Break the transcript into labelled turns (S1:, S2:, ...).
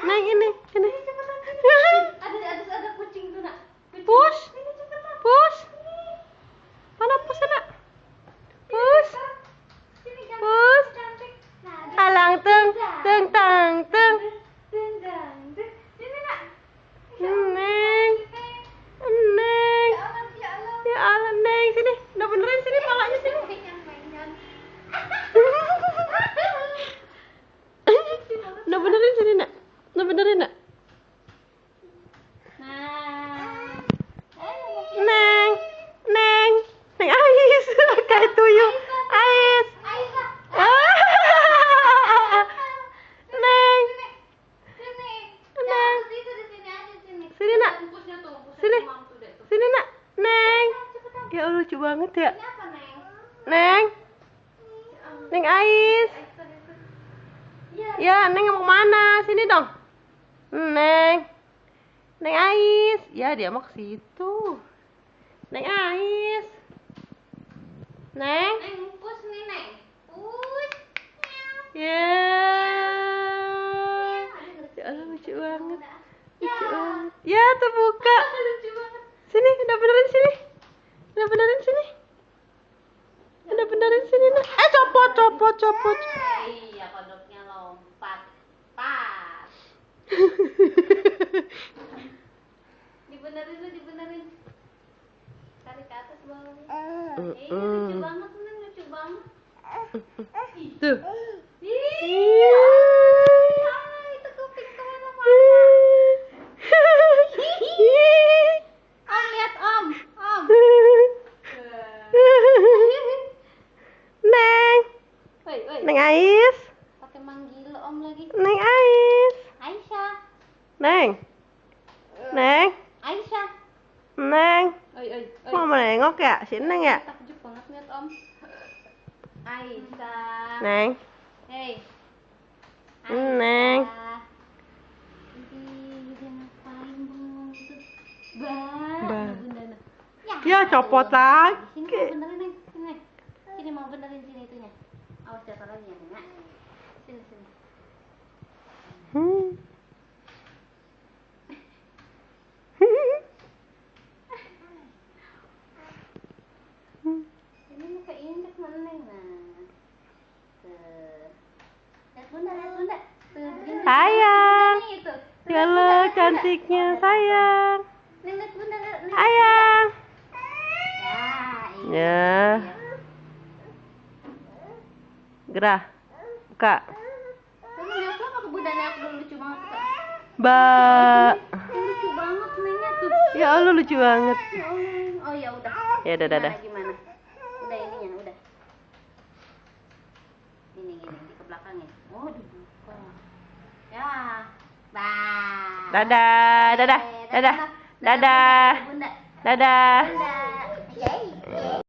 S1: Neng ini.
S2: Ada kucing tuh nak.
S1: Push. Push. Mana push nak? Push. Push. Alang teng teng teng teng. Neng. Neng. Ya Allah Neng sini. Udah benerin sini palanya sini. Udah benerin sini nak. Udah benerin nak. Neng. Neng. Neng Ais. Kayak tuyul. Ais. Neng. Neng. Sini nak. Sini. Sini nak. Neng. Ya Allah lucu banget ya. Neng. Neng Ais. Ya, Neng mau kemana? Sini dong. Neng. Neng Ais. Ya, dia mau ke situ. Neng Ais. Neng.
S2: Push nih, Neng. Push.
S1: Ya. Ya Allah lucu banget. Lucu banget. Ya, terbuka.
S2: Lucu banget.
S1: Sini, udah benerin sini. Udah benerin sini. Udah benerin sini, nah. Copot, copot, copot.
S2: Iya, kodoknya lompat. Pas. Dibenerin lu, dibenerin. Tarik ke atas bawah. Lucu banget, Neng, lucu banget.
S1: Tuh.
S2: Itu kuping kemana-mana. Om, lihat Om. Om.
S1: Neng.
S2: Woi, woi.
S1: Neng Ais.
S2: Pakai manggil Om lagi.
S1: Neng Ais.
S2: Aisyah.
S1: Neng. Neng.
S2: Aisyah.
S1: Neng.
S2: Oi, oi, oi.
S1: Mau menengok ya? Sini Neng ya?
S2: Takjub banget lihat Om. Aisyah.
S1: Neng.
S2: Hei.
S1: Neng.
S2: Dia ngapain bengong tuh?
S1: Bah.
S2: Bunda.
S1: Ya, copot lagi.
S2: Sini mau benerin, Neng. Sini. Sini mau benerin sini itunya. Awas jatuh lagi ya, Neng. Sini, sini. Ini mau keinjek mana, Neng? Nah. Tuh. Lihat Bunda, lihat Bunda. Tuh, begini.
S1: Sayang.
S2: Nih, itu.
S1: Ya Allah, cantiknya sayang.
S2: Neng, lihat Bunda, lihat. Neng.
S1: Sayang.
S2: Ya,
S1: Ya. Gerah. Buka.
S2: Kamu lihat apa ke Bunda, lihat dulu, lucu banget tuh.
S1: Ba.
S2: Lucu banget Nengnya tuh.
S1: Ya Allah lucu banget.
S2: Ya Allah. Oh ya udah.
S1: Ya udah, dadah.
S2: Gimana? Udah ininya, udah. Gini di ke belakangnya. Oh, dibuka. Ya. Bye.
S1: Dadah, dadah, dadah, dadah,
S2: Bunda.
S1: dadah.
S2: Bunda.